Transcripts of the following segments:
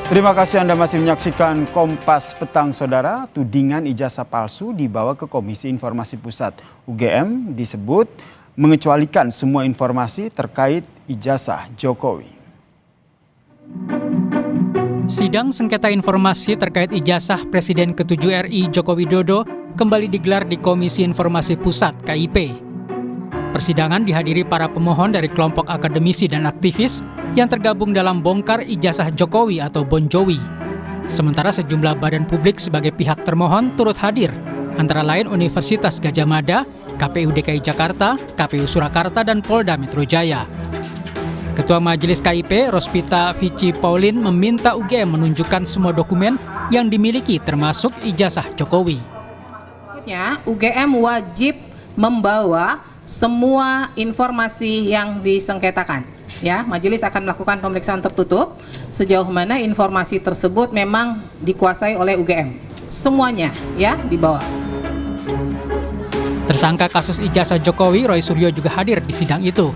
Terima kasih Anda masih menyaksikan Kompas Petang, Saudara. Tudingan ijazah palsu dibawa ke Komisi Informasi Pusat. UGM disebut mengecualikan semua informasi terkait ijazah Jokowi. Sidang sengketa informasi terkait ijazah Presiden ke-7 RI Joko Widodo kembali digelar di Komisi Informasi Pusat (KIP). Persidangan dihadiri para pemohon dari kelompok akademisi dan aktivis yang tergabung dalam Bongkar Ijazah Jokowi atau Bonjowi. Sementara sejumlah badan publik sebagai pihak termohon turut hadir, antara lain Universitas Gadjah Mada, KPU DKI Jakarta, KPU Surakarta, dan Polda Metro Jaya. Ketua Majelis KIP, Rospita Vici Paulin, meminta UGM menunjukkan semua dokumen yang dimiliki termasuk ijazah Jokowi. UGM wajib membawa semua informasi yang disengketakan. Ya, majelis akan melakukan pemeriksaan tertutup sejauh mana informasi tersebut memang dikuasai oleh UGM. Semuanya ya dibawa. Tersangka kasus ijazah Jokowi, Roy Suryo, juga hadir di sidang itu.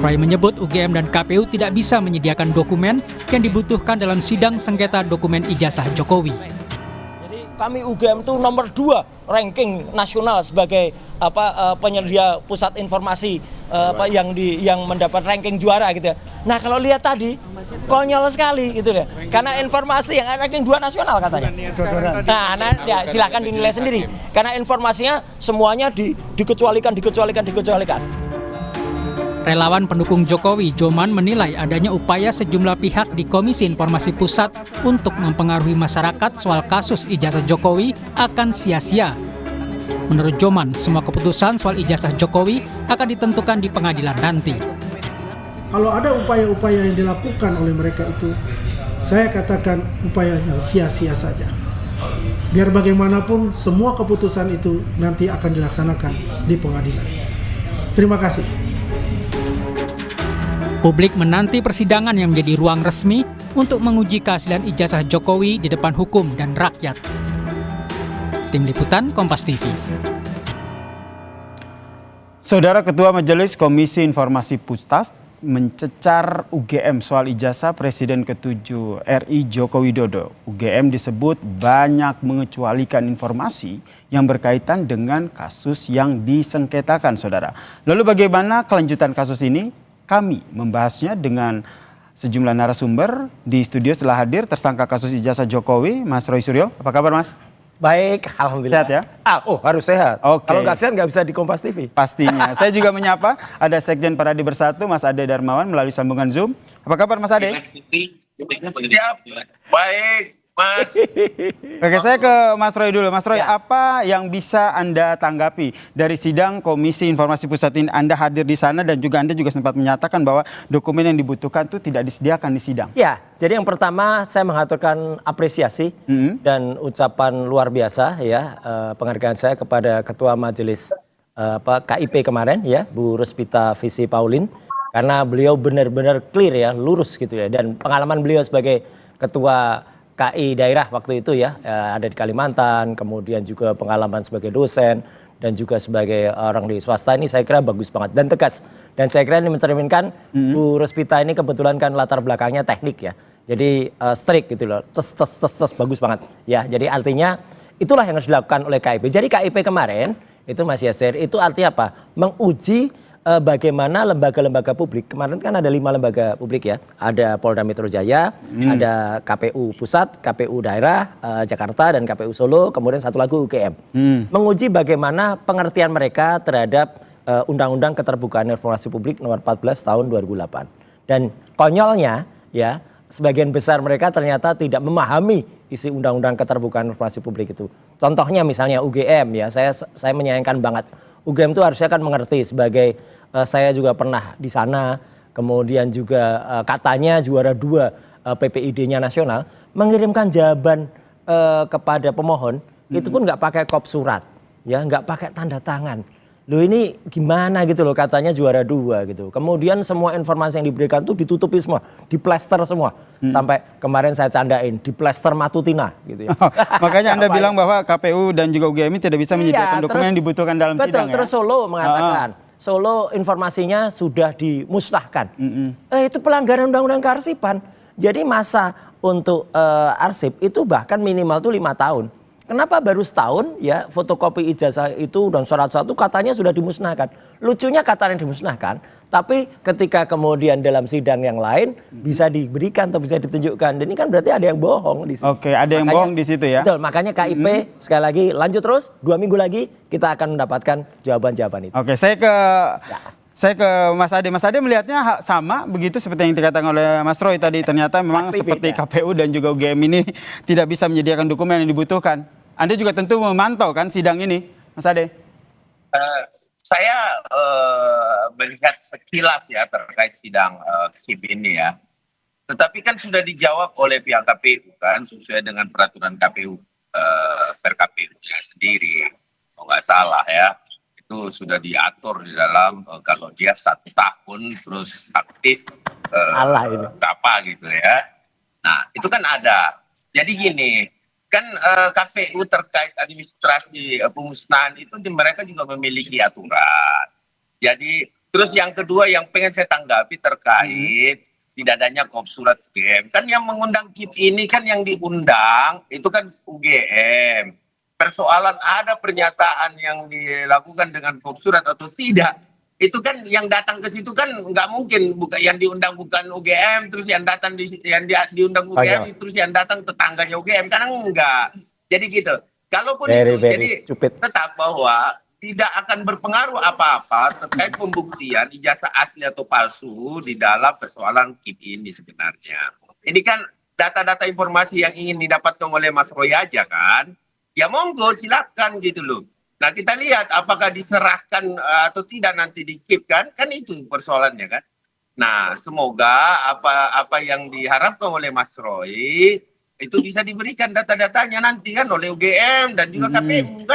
Roy menyebut UGM dan KPU tidak bisa menyediakan dokumen yang dibutuhkan dalam sidang sengketa dokumen ijazah Jokowi. Kami UGM itu nomor 2 ranking nasional sebagai penyedia pusat informasi yang mendapat ranking juara gitu ya. Nah kalau lihat tadi konyol sekali gitu ya. Karena informasi yang ranking 2 nasional katanya. Nah ya silakan dinilai sendiri. Karena informasinya semuanya dikecualikan. Relawan pendukung Jokowi, Joman, menilai adanya upaya sejumlah pihak di Komisi Informasi Pusat untuk mempengaruhi masyarakat soal kasus ijazah Jokowi akan sia-sia. Menurut Joman, semua keputusan soal ijazah Jokowi akan ditentukan di pengadilan nanti. Kalau ada upaya-upaya yang dilakukan oleh mereka itu, saya katakan upaya yang sia-sia saja. Biar bagaimanapun semua keputusan itu nanti akan dilaksanakan di pengadilan. Terima kasih. Publik menanti persidangan yang menjadi ruang resmi untuk menguji keaslian ijazah Jokowi di depan hukum dan rakyat. Tim Liputan Kompas TV. Saudara Ketua Majelis Komisi Informasi Pusat mencecar UGM soal ijazah Presiden ke-7 RI Joko Widodo. UGM disebut banyak mengecualikan informasi yang berkaitan dengan kasus yang disengketakan, Saudara. Lalu bagaimana kelanjutan kasus ini? Kami membahasnya dengan sejumlah narasumber di studio. Setelah hadir tersangka kasus ijazah Jokowi, Mas Roy Suryo. Apa kabar, Mas? Baik, alhamdulillah. Sehat ya? Harus sehat. Oke. Kalau nggak sehat nggak bisa di Kompas TV. Pastinya. Saya juga menyapa ada Sekjen Paradi Bersatu, Mas Ade Darmawan, melalui sambungan Zoom. Apa kabar, Mas Ade? Siap. Baik, Mas. Oke, saya ke Mas Roy dulu. Mas Roy, apa yang bisa Anda tanggapi dari sidang Komisi Informasi Pusat ini? Anda hadir di sana dan juga Anda juga sempat menyatakan bahwa dokumen yang dibutuhkan itu tidak disediakan di sidang. Ya, jadi yang pertama saya mengaturkan apresiasi dan ucapan luar biasa ya, penghargaan saya kepada Ketua Majelis KIP kemarin ya, Bu Rospita Vici Paulin, karena beliau benar-benar clear ya, lurus gitu ya, dan pengalaman beliau sebagai Ketua KI daerah waktu itu ya, ada di Kalimantan, kemudian juga pengalaman sebagai dosen dan juga sebagai orang di swasta, ini saya kira bagus banget dan tegas. Dan saya kira ini mencerminkan Bu Rospita ini kebetulan kan latar belakangnya teknik ya. Jadi strict gitu loh, tes bagus banget ya. Jadi artinya itulah yang harus dilakukan oleh KIP. Jadi KIP kemarin itu Mas Yasir, itu artinya apa? Menguji bagaimana lembaga-lembaga publik, kemarin kan ada 5 lembaga publik ya, ada Polda Metro Jaya, ada KPU Pusat, KPU Daerah Jakarta, dan KPU Solo, kemudian satu lagi UGM. Menguji bagaimana pengertian mereka terhadap Undang-Undang Keterbukaan Informasi Publik nomor 14 tahun 2008. Dan konyolnya ya, sebagian besar mereka ternyata tidak memahami isi Undang-Undang Keterbukaan Informasi Publik itu. Contohnya misalnya UGM ya, saya menyayangkan banget. UGM itu harusnya kan mengerti sebagai saya juga pernah di sana, kemudian juga katanya juara 2 PPID-nya nasional, mengirimkan jawaban kepada pemohon, itu pun nggak pakai kop surat, ya nggak pakai tanda tangan. Loh ini gimana gitu loh, katanya juara 2 gitu. Kemudian semua informasi yang diberikan tuh ditutupi semua, diplester semua. Sampai kemarin saya candain, diplester Matutina gitu ya. Makanya Anda bilang bahwa KPU dan juga UGM tidak bisa menyediakan dokumen yang dibutuhkan dalam sidang ya? Terus Solo mengatakan, Solo informasinya sudah dimusnahkan. Itu pelanggaran Undang-Undang Kearsipan. Jadi masa untuk arsip itu bahkan minimal tuh 5 tahun. Kenapa baru setahun ya fotokopi ijazah itu dan syarat-syarat itu katanya sudah dimusnahkan. Lucunya katanya dimusnahkan, tapi ketika kemudian dalam sidang yang lain bisa diberikan atau bisa ditunjukkan. Dan ini kan berarti ada yang bohong di situ. Oke, ada yang bohong di situ ya. Betul, makanya KIP sekali lagi lanjut terus 2 minggu lagi kita akan mendapatkan jawaban-jawaban itu. Oke, saya ke Mas Ade. Mas Ade melihatnya sama begitu seperti yang dikatakan oleh Mas Roy tadi. Ternyata memang Pasti seperti beda. KPU dan juga UGM ini tidak bisa menyediakan dokumen yang dibutuhkan. Anda juga tentu memantau kan sidang ini, Mas Ade? Saya melihat sekilas ya terkait sidang KIP ini ya. Tetapi kan sudah dijawab oleh pihak KPU kan sesuai dengan peraturan KPU per KPU-nya sendiri. Kalau nggak salah ya, itu sudah diatur di dalam kalau dia 1 tahun terus aktif Allah ini. berapa gitu ya. Nah itu kan ada. Jadi gini. Kan KPU terkait administrasi pemusnahan itu mereka juga memiliki aturan. Jadi terus yang kedua yang pengen saya tanggapi terkait tidak adanya surat UGM. Kan yang mengundang KIP ini kan yang diundang itu kan UGM. Persoalan ada pernyataan yang dilakukan dengan surat atau tidak. Itu kan yang datang ke situ kan nggak mungkin yang diundang bukan UGM terus yang datang diundang UGM terus yang datang tetangganya UGM karena enggak. Jadi gitu. Kalaupun itu jadi stupid. Tetap bahwa tidak akan berpengaruh apa-apa terkait pembuktian ijazah asli atau palsu di dalam persoalan KIP ini sebenarnya. Ini kan data-data informasi yang ingin didapatkan oleh Mas Roy aja kan. Ya monggo silakan gitu loh. Nah kita lihat apakah diserahkan atau tidak nanti di KIP kan itu persoalannya kan. Nah semoga apa yang diharapkan oleh Mas Roy itu bisa diberikan data-datanya nanti kan oleh UGM dan juga KPU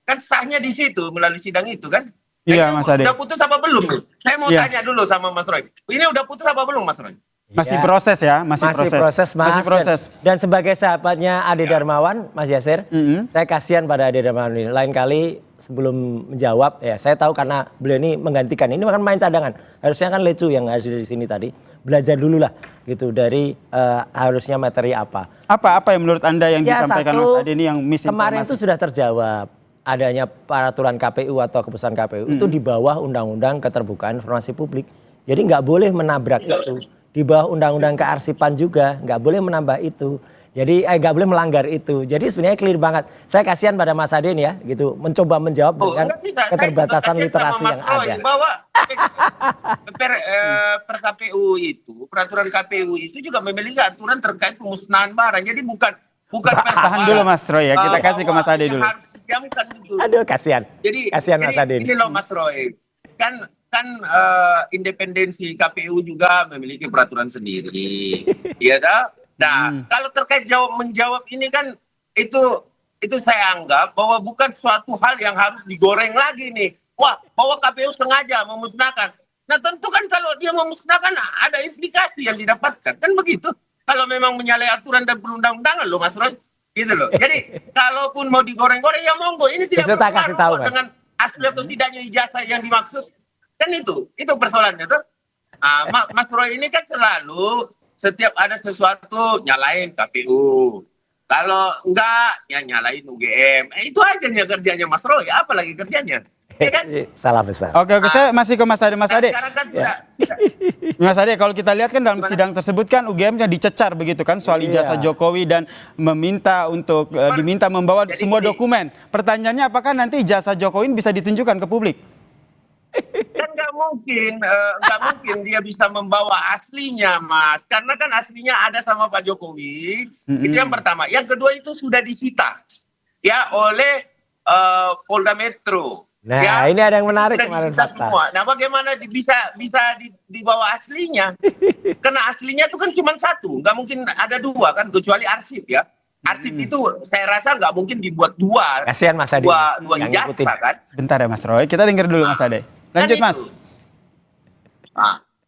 kan sahnya di situ melalui sidang itu kan. Iya Mas Ade. Udah putus apa belum? Saya mau tanya dulu sama Mas Roy. Ini udah putus apa belum Mas Roy? Masih proses ya, masih proses Mas. Masih proses. Dan sebagai sahabatnya Ade Darmawan, Mas Yasir, saya kasihan pada Ade Darmawan ini. Lain kali sebelum menjawab, ya saya tahu karena beliau ini menggantikan. Ini kan main cadangan. Harusnya kan Lecu yang harus di sini tadi. Belajar dulu lah gitu dari harusnya materi apa. Apa yang menurut Anda yang disampaikan Mas Ade ini yang misinformasi? Kemarin itu sudah terjawab. Adanya peraturan KPU atau keputusan KPU itu di bawah Undang-Undang Keterbukaan Informasi Publik. Jadi nggak boleh menabrak itu. Di bawah Undang-Undang Kearsipan juga nggak boleh menambah itu. Jadi nggak boleh melanggar itu. Jadi sebenarnya clear banget. Saya kasihan pada Mas Ade ya, gitu, mencoba menjawab dengan keterbatasan literasi yang ada. Bahwa per KPU itu, peraturan KPU itu juga memiliki aturan terkait pemusnahan barang. Jadi bukan tahan dulu Mas Roy ya, kita kasih ke Mas Ade dulu. Aduh kasihan. Jadi kasihan Mas Ade. Ini loh Mas Roy. Kan independensi KPU juga memiliki peraturan sendiri. Iya dah. Nah, kalau terkait menjawab ini kan itu saya anggap bahwa bukan suatu hal yang harus digoreng lagi nih. Wah, bahwa KPU sengaja memusnahkan. Nah, tentu kan kalau dia memusnahkan ada implikasi yang didapatkan. Kan begitu. Kalau memang menyalahi aturan dan perundang-undangan loh Mas Roy. Gitu loh. Jadi, kalaupun mau digoreng-goreng ya monggo. Ini tidak berpengaruh dengan asli atau tidaknya ijazah yang dimaksud. Kan itu persoalannya tuh. Mas Roy ini kan selalu setiap ada sesuatu nyalain KPU. Kalau enggak ya nyalain UGM. Itu aja kerjanya Mas Roy, apalagi kerjanya. Ya kan? Salah besar. Oke, saya masih ke Mas Ade. Mas Ade. Sekarang kan Mas Ade, kalau kita lihat kan dalam sidang tersebut kan UGM-nya dicecar begitu kan soal ijazah Jokowi dan diminta membawa semua dokumen. Pertanyaannya apakah nanti ijazah Jokowi bisa ditunjukkan ke publik? Kan nggak mungkin dia bisa membawa aslinya Mas, karena kan aslinya ada sama Pak Jokowi. Itu yang pertama. Yang kedua itu sudah disita ya oleh Polda Metro. Nah ya, ini ada yang menarik kemarin semua. Nah bagaimana bisa dibawa aslinya? Karena aslinya itu kan cuma satu, nggak mungkin ada dua kan, kecuali arsip ya. Arsip itu saya rasa nggak mungkin dibuat dua. Kasihan Mas Ade. Dua ijazah kan. Bentar ya Mas Roy, kita dengar dulu Mas Ade. Lanjut Mas.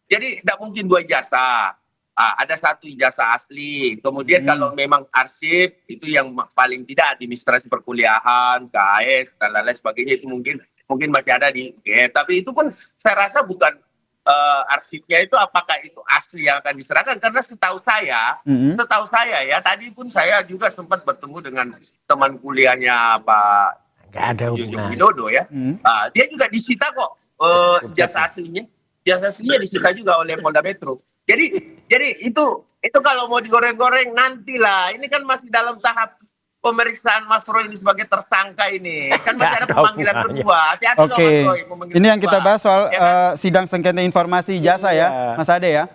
Jadi tidak mungkin dua ijazah. Ada satu ijazah asli. Kemudian kalau memang arsip itu yang paling tidak administrasi perkuliahan, KAS dan lain-lain sebagainya itu mungkin masih ada di UGM. Tapi itu pun saya rasa bukan arsipnya itu apakah itu asli yang akan diserahkan, karena setahu saya ya, tadi pun saya juga sempat bertemu dengan teman kuliahnya Pak Nggak ada Joko hubungan. Widodo ya. Dia juga disita kok jasa aslinya disita juga oleh Polda Metro. Jadi itu kalau mau digoreng-goreng nantilah, ini kan masih dalam tahap pemeriksaan Mas Roy ini sebagai tersangka ini. Kan masih ada pemanggilan kedua. Hati-hati loh, Oke, Mas Roy, pemanggilan ini yang kita kedua. bahas soal Ya kan? sidang sengketa informasi ijazah ya, Mas Ade ya.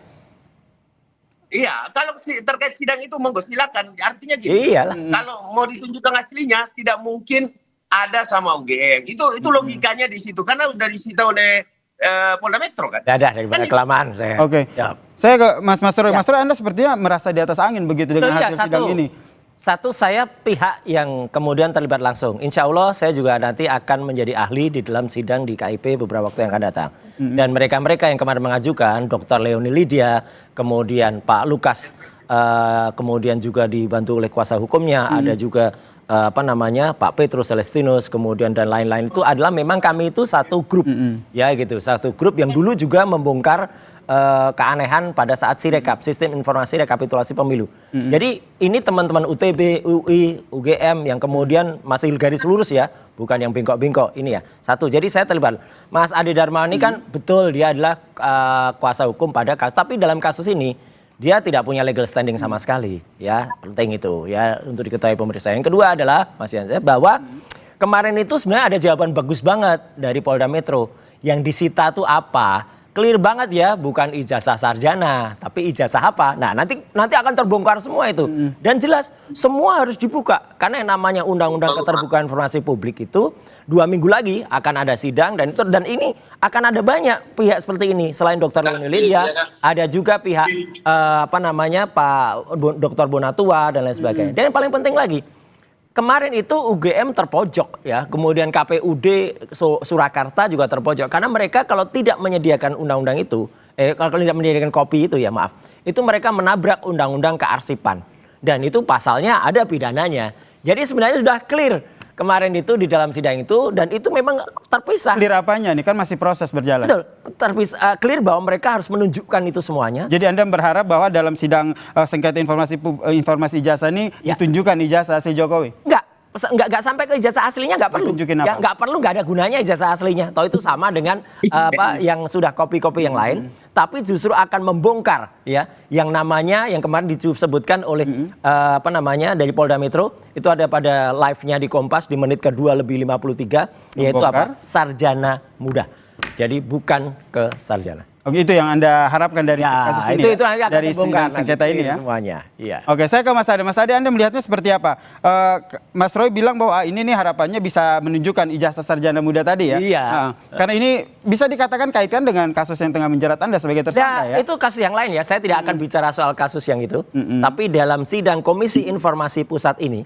Iya, kalau terkait sidang itu monggo silakan. Artinya gini, Iyalah. kalau mau ditunjukkan aslinya tidak mungkin ada sama UGM. Itu logikanya di situ, karena udah disita oleh Polda Metro kan. Nggak ada daripada kelamaan saya. Oke, Jawab. saya ke Mas Roy. Ya. Mas Roy, Anda sepertinya merasa di atas angin begitu dengan Iya, hasil sidang ini. Satu, saya pihak yang kemudian terlibat langsung. Insya Allah saya juga nanti akan menjadi ahli di dalam sidang di KIP beberapa waktu yang akan datang. Dan mereka-mereka yang kemarin mengajukan, Dr. Leoni Lydia, kemudian Pak Lukas, kemudian juga dibantu oleh kuasa hukumnya, ada juga Pak Petrus Celestinus, kemudian dan lain-lain, itu adalah memang kami itu satu grup, ya gitu, satu grup yang dulu juga membongkar keanehan pada saat Sirekap, sistem informasi rekapitulasi pemilu. Jadi ini teman-teman UTB, UI, UGM yang kemudian masih garis lurus ya, bukan yang bengkok-bengkok ini ya. Satu, jadi saya terlibat. Mas Ade Darmawan ini kan betul dia adalah kuasa hukum pada kasus, tapi dalam kasus ini dia tidak punya legal standing sama sekali, ya penting itu ya untuk diketahui pemirsa. Yang kedua adalah Mas Yansa, bahwa kemarin itu sebenarnya ada jawaban bagus banget dari Polda Metro. Yang disita tuh apa? Clear banget ya, bukan ijazah sarjana, tapi ijazah apa? Nah nanti akan terbongkar semua itu. Dan jelas semua harus dibuka, karena yang namanya Undang-Undang Keterbukaan Informasi Publik itu 2 minggu lagi akan ada sidang, dan ini akan ada banyak pihak seperti ini. Selain Dr. Leoni Lydia, ada juga pihak Pak Dr. Bonatua dan lain sebagainya. Dan yang paling penting lagi, kemarin itu UGM terpojok ya, kemudian KPUD Surakarta juga terpojok karena mereka kalau tidak menyediakan undang-undang itu, kalau tidak menyediakan kopi itu ya maaf, itu mereka menabrak undang-undang kearsipan dan itu pasalnya ada pidananya. Jadi sebenarnya sudah clear kemarin itu di dalam sidang itu, dan itu memang terpisah. Clear apanya? Ini kan masih proses berjalan. Betul, terpisah, clear bahwa mereka harus menunjukkan itu semuanya. Jadi Anda berharap bahwa dalam sidang sengketa informasi ijazah ini ditunjukkan ijazah si Jokowi? Enggak sampai ke ijazah aslinya, nggak perlu. Tunjukin apa? Ya, nggak perlu, nggak ada gunanya ijazah aslinya. Toh itu sama dengan yang sudah kopi-kopi yang lain, tapi justru akan membongkar ya yang namanya yang kemarin disebutkan oleh dari Polda Metro, itu ada pada live-nya di Kompas di menit ke-2 lebih 53, yaitu apa? Sarjana muda. Jadi bukan ke sarjana. Oke, itu yang Anda harapkan dari kasus ini itu ya? Dari sidang sengketa ini ya? Semuanya, iya. Oke, saya ke Mas Ade. Mas Ade, Anda melihatnya seperti apa? Mas Roy bilang bahwa ini nih harapannya bisa menunjukkan ijazah sarjana muda tadi ya? Iya. Karena ini bisa dikatakan kaitkan dengan kasus yang tengah menjerat Anda sebagai tersangka ya? Itu kasus yang lain ya, saya tidak akan bicara soal kasus yang itu. Tapi dalam sidang Komisi Informasi Pusat ini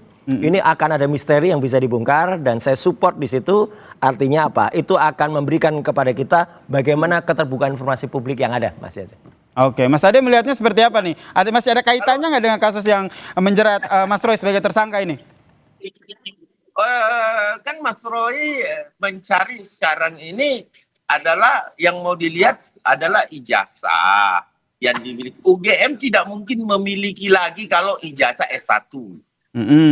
akan ada misteri yang bisa dibongkar, dan saya support di situ. Artinya apa? Itu akan memberikan kepada kita bagaimana keterbukaan informasi publik yang ada, Mas Yansa. Oke, Mas Ade melihatnya seperti apa nih? Masih ada kaitannya nggak dengan kasus yang menjerat Mas Roy sebagai tersangka ini? Kan Mas Roy mencari sekarang ini adalah yang mau dilihat adalah ijazah yang dimiliki. UGM tidak mungkin memiliki lagi kalau ijazah S1.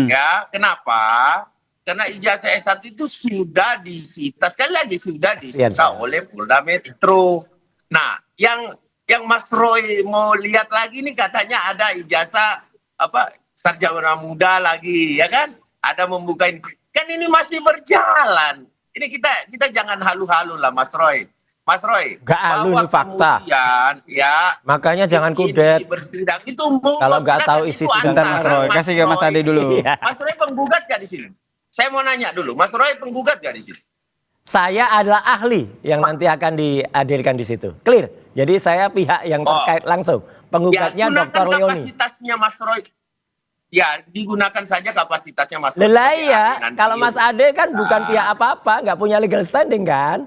Ya, kenapa? Karena ijazah S1 itu sudah disita, sekali lagi sudah disita oleh Polda Metro. Nah, yang Mas Roy mau lihat lagi nih, katanya ada ijazah sarjana muda lagi, ya kan? Ada membukain, kan ini masih berjalan. Ini kita jangan halu-halu lah, Mas Roy. Mas Roy, nggak halu, ini fakta. Ya, makanya jangan kudet. Itu kalau nggak tahu isi sidang, Mas Roy, kasih ke Mas Ade dulu. Mas Roy penggugat nggak di sini? Saya mau nanya dulu, Mas Roy penggugat nggak di sini? Saya adalah ahli yang nanti akan dihadirkan di situ. Clear. Jadi saya pihak yang terkait langsung. Penggugatnya Dr. Leoni. Kapasitasnya Mas Roy. Ya, digunakan saja kapasitasnya Mas Roy. Ya, kalau Mas Ade kan bukan pihak apa-apa, nggak punya legal standing kan.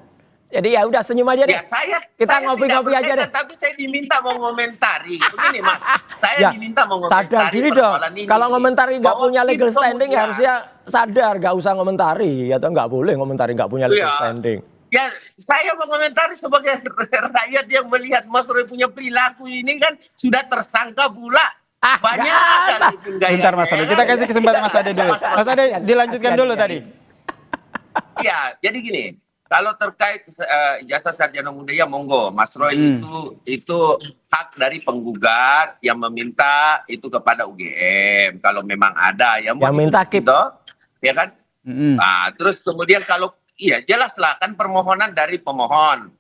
Jadi ya udah senyum aja deh. Ya, kita ngopi-ngopi aja deh. Tapi saya diminta mau ngomentari. Begini Mas, saya diminta mau ngomentari. Sadar diri dong. Kalau ngomentari nggak punya legal standing, harusnya sadar, nggak usah ngomentari. Atau nggak boleh ngomentari nggak punya legal standing. Ya, saya mengomentari sebagai rakyat yang melihat Mas Roy punya perilaku ini kan sudah tersangka pula. Banyak kali penggayaan. Bentar Mas Ade, kita kasih kesempatan Mas Ade dulu. Mas Ade dilanjutkan dulu tadi. Ya, jadi gini, kalau terkait ijazah sarjana muda ya monggo, Mas Roy itu hak dari penggugat yang meminta itu kepada UGM. Kalau memang ada yang minta KIP, ya kan? Nah, terus kemudian kalau iya jelaslah kan permohonan dari pemohon.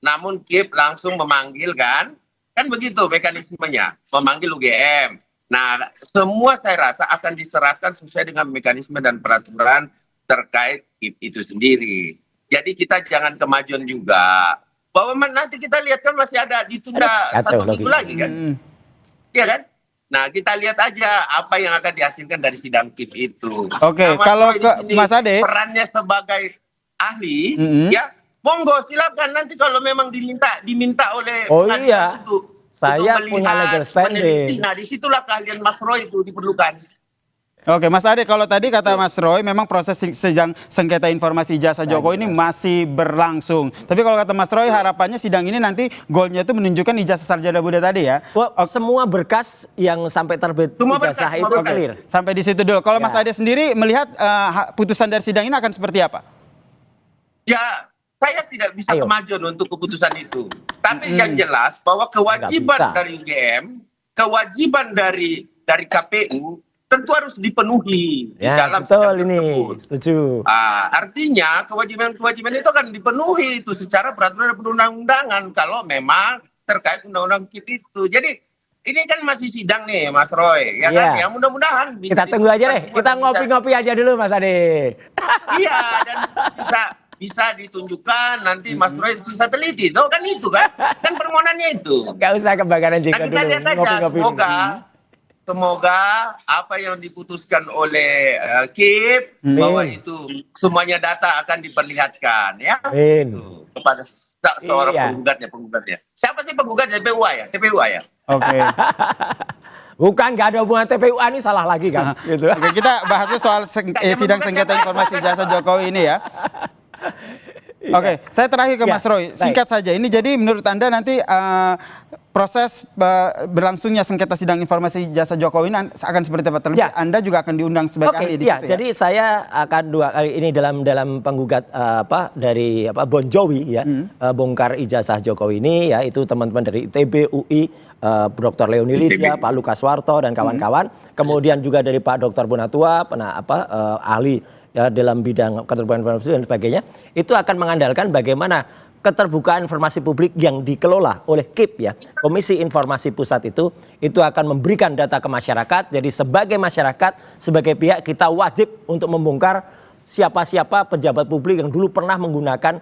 Namun KIP langsung memanggil kan begitu mekanismenya, memanggil UGM. Nah, semua saya rasa akan diserahkan sesuai dengan mekanisme dan peraturan terkait KIP itu sendiri. Jadi kita jangan kemajuan juga. Bahwa nanti kita lihat kan masih ada ditunda 1 minggu lagi kan. Iya kan? Nah, kita lihat aja apa yang akan dihasilkan dari sidang KIP itu. Oke, nah, kalau ke Mas Ade perannya sebagai ahli, ya monggo silakan nanti kalau memang diminta oleh iya saya untuk punya legal standing. Nah, disitulah keahlian Mas Roy itu diperlukan. Oke, Mas Ade, kalau tadi kata Mas Roy, memang proses sidang sengketa informasi ijazah Jokowi ini masih berlangsung. Tapi kalau kata Mas Roy, harapannya sidang ini nanti goalnya itu menunjukkan ijazah sarjana muda tadi ya. Semua berkas yang sampai terbit ijazah itu clear. Sampai di situ dulu. Kalau Mas Ade sendiri melihat putusan dari sidang ini akan seperti apa? Ya, saya tidak bisa kemajuan untuk keputusan itu. Tapi yang jelas bahwa kewajiban dari UGM, kewajiban dari KPU tentu harus dipenuhi di dalam betul ini, setuju. Artinya kewajiban itu akan dipenuhi itu secara peraturan dan perundang-undangan kalau memang terkait undang-undang KIP itu. Jadi ini kan masih sidang nih Mas Roy, ya kan? Ya mudah-mudahan kita tunggu aja deh, kita ngopi-ngopi aja dulu Mas Ade. Iya, dan bisa ditunjukkan nanti Mas Roy bisa teliti, tuh kan itu kan permohonannya itu. Gak usah kebakaran jenggot dulu. Kita lihat aja, semoga apa yang diputuskan oleh KIP bahwa itu semuanya data akan diperlihatkan ya kepada seorang penggugatnya. Siapa sih penggugatnya? TPUA ya. Oke. Bukan, nggak ada hubungan TPUA, ini salah lagi kan. Gitu. Oke, kita bahasnya soal sidang sengketa informasi ijazah Jokowi ini ya. Oke, saya terakhir ke Mas Roy, singkat saja. Ini jadi menurut Anda nanti proses berlangsungnya sengketa sidang informasi ijazah Jokowi ini akan seperti apa? Terlebih Anda juga akan diundang sebagai ahli di situ ya? Jadi saya akan 2 kali ini dalam penggugat dari Bon Jovi ya, bongkar ijazah Jokowi ini ya, itu teman-teman dari ITB, UI, Dr. Leoni Lydia, Pak Lukas Warto dan kawan-kawan. Kemudian juga dari Pak Dr. Bonatua, ahli ya dalam bidang keterbukaan informasi dan sebagainya, itu akan mengandalkan bagaimana keterbukaan informasi publik yang dikelola oleh KIP ya, Komisi Informasi Pusat itu akan memberikan data ke masyarakat. Jadi sebagai masyarakat, sebagai pihak kita wajib untuk membongkar siapa-siapa pejabat publik yang dulu pernah menggunakan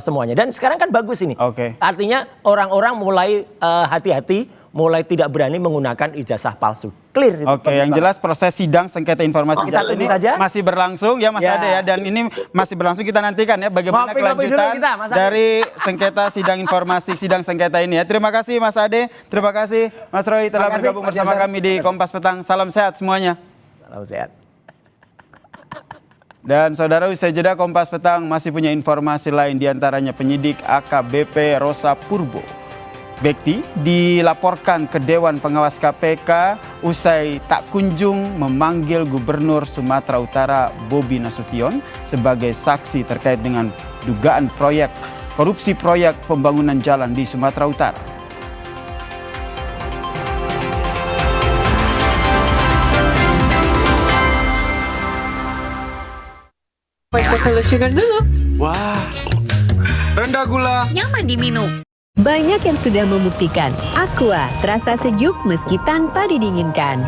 semuanya. Dan sekarang kan bagus ini. Artinya orang-orang mulai hati-hati, mulai tidak berani menggunakan ijazah palsu. Clear. Yang jelas proses sidang sengketa informasi ijazah ini masih berlangsung ya Mas Ade ya, dan ini masih berlangsung. Kita nantikan ya bagaimana kelanjutan dari sengketa sidang informasi sidang sengketa ini ya. Terima kasih Mas Ade, terima kasih Mas Roy telah bergabung bersama kami di Kompas Petang. Salam sehat semuanya. Salam sehat. Dan saudara, usai jeda Kompas Petang masih punya informasi lain, diantaranya penyidik AKBP Rosa Purbo Bekti dilaporkan ke Dewan Pengawas KPK usai tak kunjung memanggil Gubernur Sumatera Utara Bobi Nasution sebagai saksi terkait dengan dugaan korupsi proyek pembangunan jalan di Sumatera Utara. Pakai sugar dulu. Wah, rendah gula, nyaman diminum. Banyak yang sudah membuktikan Aqua terasa sejuk meski tanpa didinginkan.